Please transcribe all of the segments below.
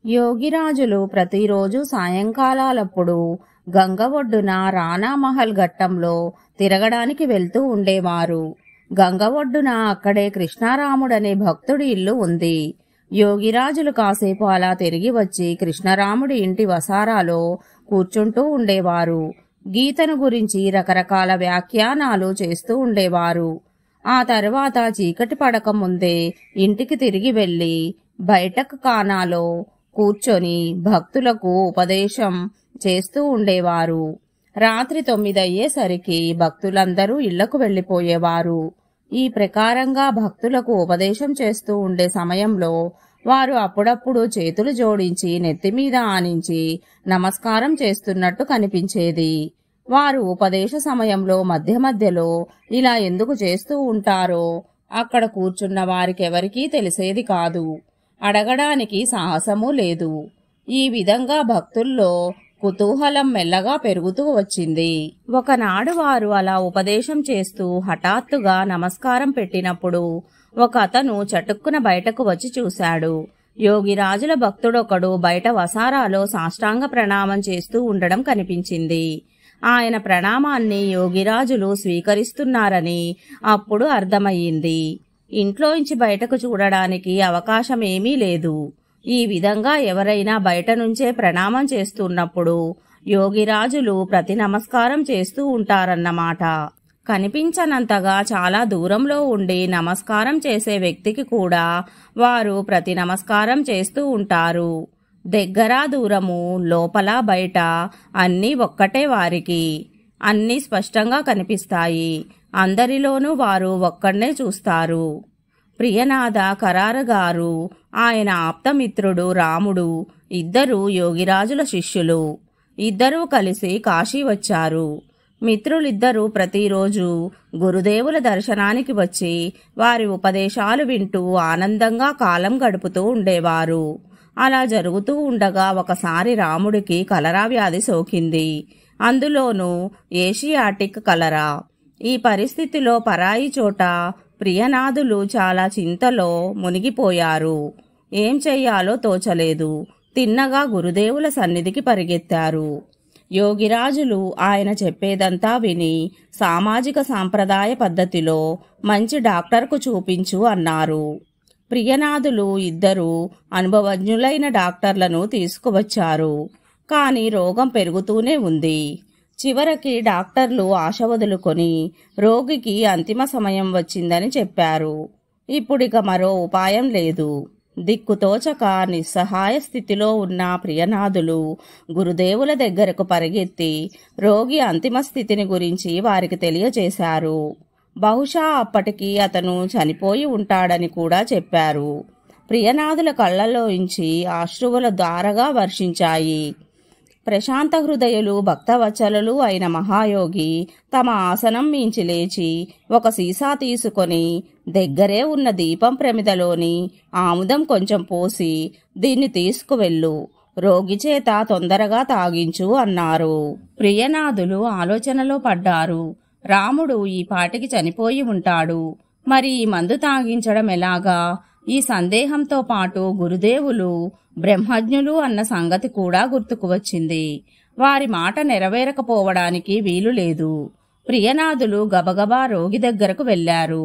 యోగిరాజులు ప్రతిరోజు సాయంకాలాలప్పుడు గంగ ఒడ్డున రాణామహల్ ఘట్టంలో తిరగడానికి వెళ్తూ ఉండేవారు. గంగ ఒడ్డున అక్కడే కృష్ణారాముడనే భక్తుడి ఇల్లు ఉంది. యోగిరాజులు కాసేపు అలా తిరిగి వచ్చి కృష్ణరాముడి ఇంటి వసారాలో కూర్చుంటూ ఉండేవారు. గీతను గురించి రకరకాల వ్యాఖ్యానాలు చేస్తూ ఉండేవారు. ఆ తర్వాత చీకటి పడక ముందే ఇంటికి తిరిగి వెళ్లి బయటకు కానాలో కూర్చొని భక్తులకు ఉపదేశం చేస్తూ ఉండేవారు. రాత్రి 9 అయ్యేసరికి భక్తులందరూ ఇళ్లకు వెళ్లిపోయేవారు. ఈ ప్రకారంగా భక్తులకు ఉపదేశం చేస్తూ ఉండే సమయంలో వారు అప్పుడప్పుడు చేతులు జోడించి నెత్తిమీద ఆనించి నమస్కారం చేస్తున్నట్టు కనిపించేది. వారు ఉపదేశ సమయంలో మధ్య మధ్యలో ఇలా ఎందుకు చేస్తూ ఉంటారో అక్కడ కూర్చున్న వారికెవరికీ తెలిసేది కాదు. అడగడానికి సాహసమూ లేదు. ఈ విధంగా భక్తుల్లో కుతూహలం మెల్లగా పెరుగుతూ వచ్చింది. ఒకనాడు వారు అలా ఉపదేశం చేస్తూ హఠాత్తుగా నమస్కారం పెట్టినప్పుడు ఒక అతను చటుక్కున బయటకు వచ్చి చూశాడు. యోగిరాజుల భక్తుడొకడు బయట వసారాలో సాష్టాంగ ప్రణామం చేస్తూ ఉండడం కనిపించింది. ఆయన ప్రణామాన్ని యోగిరాజులు స్వీకరిస్తున్నారని అప్పుడు అర్థమయ్యింది. ఇంట్లోంచి బయటకు చూడడానికి అవకాశమేమీ లేదు. ఈ విధంగా ఎవరైనా బయట నుంచే ప్రణామం చేస్తున్నప్పుడు యోగిరాజులు ప్రతి నమస్కారం చేస్తూ ఉంటారన్నమాట. కనిపించనంతగా చాలా దూరంలో ఉండి నమస్కారం చేసే వ్యక్తికి కూడా వారు ప్రతి నమస్కారం చేస్తూ ఉంటారు. దగ్గర దూరము లోపల బయట అన్నీ ఒక్కటే. వారికి అన్నీ స్పష్టంగా కనిపిస్తాయి. అందరిలోనూ వారు ఒక్కడ్నే చూస్తారు. ప్రియనాథ కరార గారు, ఆయన ఆప్తమిత్రుడు రాముడు ఇద్దరు యోగిరాజుల శిష్యులు. ఇద్దరూ కలిసి కాశీ వచ్చారు. మిత్రులిద్దరూ ప్రతిరోజు గురుదేవుల దర్శనానికి వచ్చి వారి ఉపదేశాలు వింటూ ఆనందంగా కాలం గడుపుతూ ఉండేవారు. అలా జరుగుతూ ఉండగా ఒకసారి రాముడికి కలరా వ్యాధి సోకింది. అందులోనూ ఏషియాటిక్ కలరా. ఈ పరిస్థితిలో పరాయి చోట ప్రియనాథులు చాలా చింతలో మునిగిపోయారు. ఏం చెయ్యాలో తోచలేదు. తిన్నగా గురుదేవుల సన్నిధికి పరిగెత్తారు. యోగిరాజులు ఆయన చెప్పేదంతా విని సామాజిక సాంప్రదాయ పద్ధతిలో మంచి డాక్టర్కు చూపించు అన్నారు. ప్రియనాథులు ఇద్దరు అనుభవజ్ఞులైన డాక్టర్లను తీసుకువచ్చారు. కాని రోగం పెరుగుతూనే ఉంది. చివరికి డాక్టర్లు ఆశ వదులుకొని రోగికి అంతిమ సమయం వచ్చిందని చెప్పారు. ఇప్పుడిక మరో ఉపాయం లేదు. దిక్కుతోచక నిస్సహాయ స్థితిలో ఉన్న ప్రియనాథులు గురుదేవుల దగ్గరకు పరిగెత్తి రోగి అంతిమ స్థితిని గురించి వారికి తెలియజేశారు. బహుశా అప్పటికి అతను చనిపోయి ఉంటాడని కూడా చెప్పారు. ప్రియనాథుల కళ్లలోంచి అశ్రువుల ధారగా వర్షించాయి. ప్రశాంత హృదయులు భక్తవత్సలులు అయిన మహాయోగి తమ ఆసనం మించి లేచి ఒక సీసా తీసుకొని దగ్గరే ఉన్న దీపం ప్రమిదలోని ఆముదం కొంచెం పోసి దీన్ని తీసుకువెళ్ళు, రోగి చేత తొందరగా తాగించు అన్నారు. ప్రియనాథులు ఆలోచనలో పడ్డారు. రాముడు ఈ పాటికి చనిపోయి ఉంటాడు. మరి ఈ మందు తాగించడం ఎలాగా? ఈ సందేహంతో పాటు గురుదేవులు బ్రహ్మజ్ఞులు అన్న సంగతి కూడా గుర్తుకు వచ్చింది. వారి మాట నెరవేరకపోవడానికి వీలు లేదు. ప్రియనాథులు గబగబా రోగి దగ్గరకు వెళ్లారు.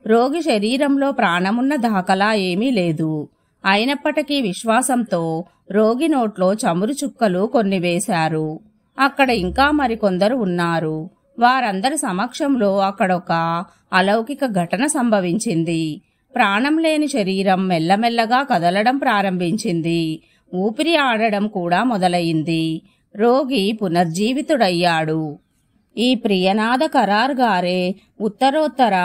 రోగి శరీరంలో ప్రాణమున్న దాఖలా ఏమీ లేదు. అయినప్పటికీ విశ్వాసంతో రోగి నోట్లో చమురు చుక్కలు కొన్ని వేశారు. అక్కడ ఇంకా మరికొందరు ఉన్నారు. వారందరి సమక్షంలో అక్కడొక అలౌకిక ఘటన సంభవించింది. ప్రాణం లేని శరీరం మెల్లమెల్లగా కదలడం ప్రారంభించింది. ఊపిరి ఆడడం కూడా మొదలయింది. రోగి పునర్జీవితుడయ్యాడు. ఈ ప్రియనాథ కరార్ గారే ఉత్తరోత్తర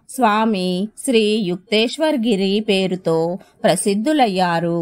స్వామి శ్రీ యుక్తేశ్వర్ గిరి పేరుతో ప్రసిద్ధులయ్యారు.